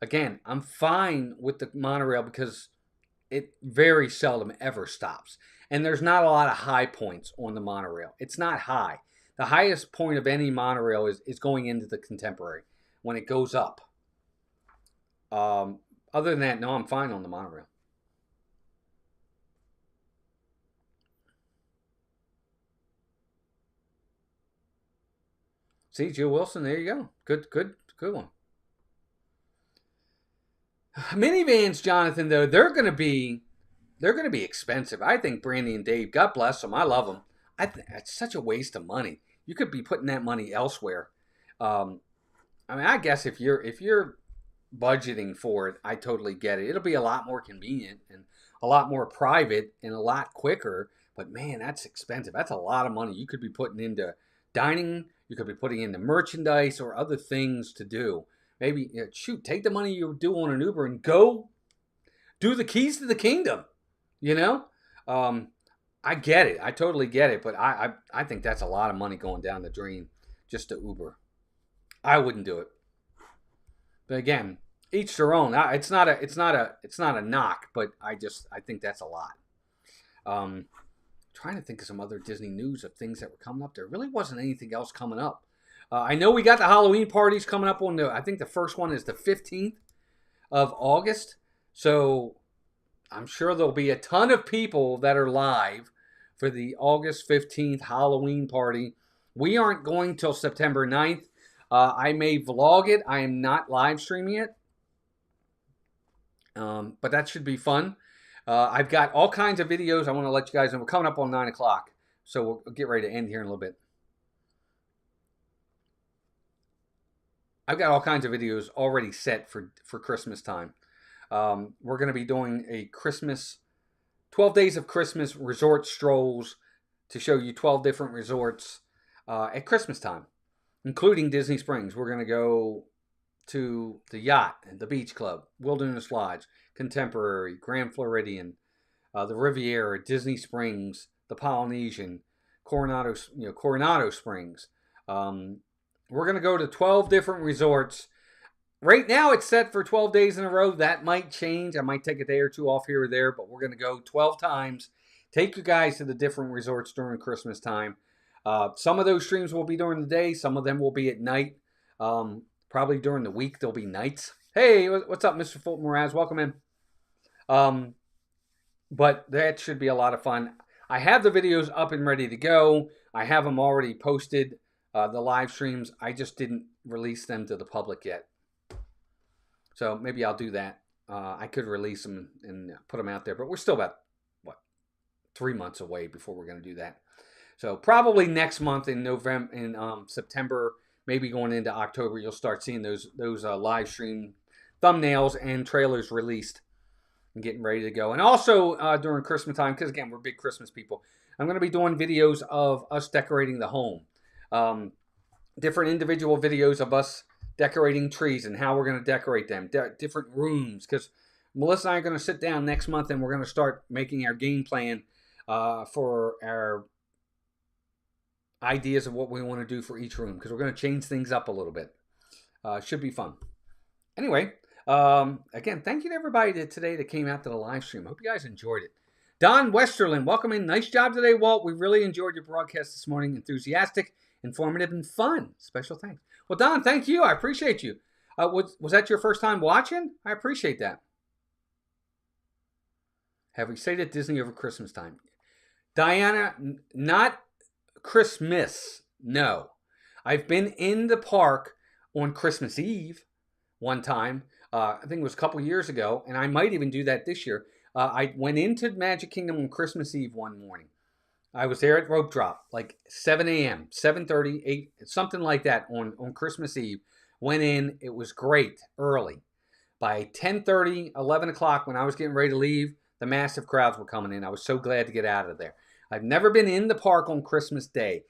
S1: Again, I'm fine with the monorail because it very seldom ever stops. And there's not a lot of high points on the monorail. It's not high. The highest point of any monorail is going into the Contemporary when it goes up. Other than that, no, I'm fine on the monorail. See, Jill Wilson, there you go. Good one. Minivans, Jonathan, though, they're going to be expensive. I think Brandy and Dave, God bless them, I love them. It's such a waste of money. You could be putting that money elsewhere. I mean, I guess if you're budgeting for it, I totally get it. It'll be a lot more convenient and a lot more private and a lot quicker. But man, that's expensive. That's a lot of money you could be putting into dining. You could be putting into merchandise or other things to do. Maybe, shoot, take the money you do on an Uber and go do the keys to the kingdom. You know, I get it. I totally get it. But I think that's a lot of money going down the drain just to Uber. I wouldn't do it. But again, each their own. It's not a knock, but I think that's a lot. Trying to think of some other Disney news of things that were coming up. There really wasn't anything else coming up. I know we got the Halloween parties coming up on I think the first one is the 15th of August. So I'm sure there'll be a ton of people that are live for the August 15th Halloween party. We aren't going till September 9th. I may vlog it. I am not live streaming it. But that should be fun. I've got all kinds of videos I want to let you guys know. We're coming up on 9 o'clock. So we'll get ready to end here in a little bit. I've got all kinds of videos already set for Christmas time. We're going to be doing a 12 days of Christmas resort strolls to show you 12 different resorts at Christmas time, including Disney Springs. We're going to go to the Yacht, the Beach Club, Wilderness Lodge, Contemporary, Grand Floridian, the Riviera, Disney Springs, the Polynesian, Coronado Springs. We're going to go to 12 different resorts. Right now it's set for 12 days in a row. That might change. I might take a day or two off here or there, but we're going to go 12 times. Take you guys to the different resorts during Christmas time. Some of those streams will be during the day. Some of them will be at night. Probably during the week, there'll be nights. Hey, what's up, Mr. Fulton Moraz? Welcome in. But that should be a lot of fun. I have the videos up and ready to go. I have them already posted, the live streams. I just didn't release them to the public yet. So maybe I'll do that. I could release them and put them out there. But we're still about, 3 months away before we're going to do that. So probably next month in November, in September, maybe going into October, you'll start seeing those live stream thumbnails and trailers released and getting ready to go. And also during Christmas time, because again, we're big Christmas people, I'm going to be doing videos of us decorating the home. Different individual videos of us decorating trees and how we're going to decorate them. Different rooms, because Melissa and I are going to sit down next month and we're going to start making our game plan for our ideas of what we want to do for each room, because we're going to change things up a little bit. Should be fun. Anyway, again, thank you to everybody today that came out to the live stream. Hope you guys enjoyed it. Don Westerland, welcome in. Nice job today, Walt. We really enjoyed your broadcast this morning. Enthusiastic, informative, and fun. Special thanks. Well, Don, thank you. I appreciate you. Was that your first time watching? I appreciate that. Have we stayed at Disney over Christmas time? Diana, not Christmas. No. I've been in the park on Christmas Eve one time. I think it was a couple years ago, and I might even do that this year. I went into Magic Kingdom on Christmas Eve one morning. I was there at rope drop, like 7 a.m., 7:30, 8, something like that on Christmas Eve. Went in. It was great, early. By 10:30, 11 o'clock, when I was getting ready to leave, the massive crowds were coming in. I was so glad to get out of there. I've never been in the park on Christmas Day.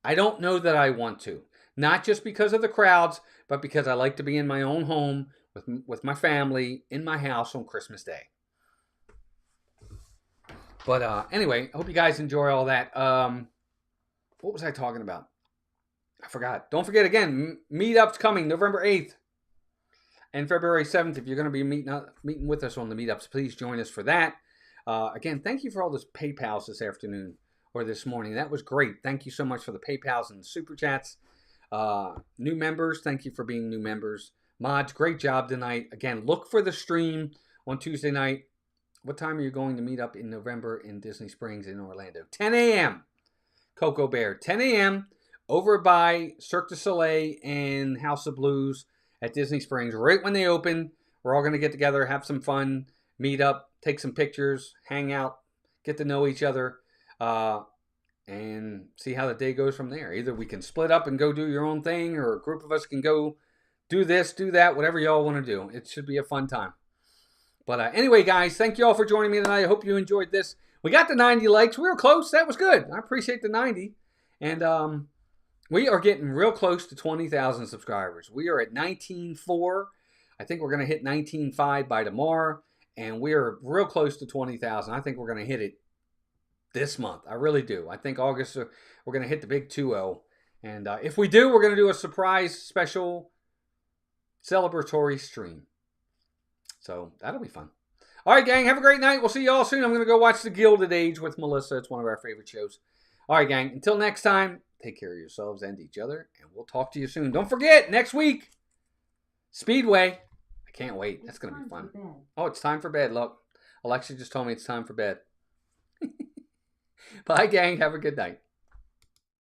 S1: I don't know that I want to. Not just because of the crowds, but because I like to be in my own home with my family in my house on Christmas Day. But anyway, I hope you guys enjoy all that. What was I talking about? I forgot. Don't forget, again, meetup's coming November 8th and February 7th. If you're going to be meeting with us on the meetups, please join us for that. Again, thank you for all those PayPals this afternoon or this morning. That was great. Thank you so much for the PayPals and the Super Chats. New members, thank you for being new members. Mods, great job tonight. Again, look for the stream on Tuesday night. What time are you going to meet up in November in Disney Springs in Orlando? 10 a.m. Cocoa Bear. 10 a.m. over by Cirque du Soleil and House of Blues at Disney Springs. Right when they open, we're all going to get together, have some fun, meet up, take some pictures, hang out, get to know each other, and see how the day goes from there. Either we can split up and go do your own thing, or a group of us can go do this, do that, whatever y'all want to do. It should be a fun time. But anyway, guys, thank you all for joining me tonight. I hope you enjoyed this. We got the 90 likes. We were close. That was good. I appreciate the 90. And we are getting real close to 20,000 subscribers. We are at 19.4. I think we're going to hit 19.5 by tomorrow. And we're real close to 20,000. I think we're going to hit it this month. I really do. I think August, we're going to hit the big 2-0. And if we do, we're going to do a surprise special celebratory stream. So that'll be fun. All right, gang. Have a great night. We'll see you all soon. I'm going to go watch The Gilded Age with Melissa. It's one of our favorite shows. All right, gang. Until next time, take care of yourselves and each other. And we'll talk to you soon. Don't forget, next week, Speedway. I can't wait. That's going to be fun. Oh, it's time for bed. Look, Alexa just told me it's time for bed. Bye, gang. Have a good night.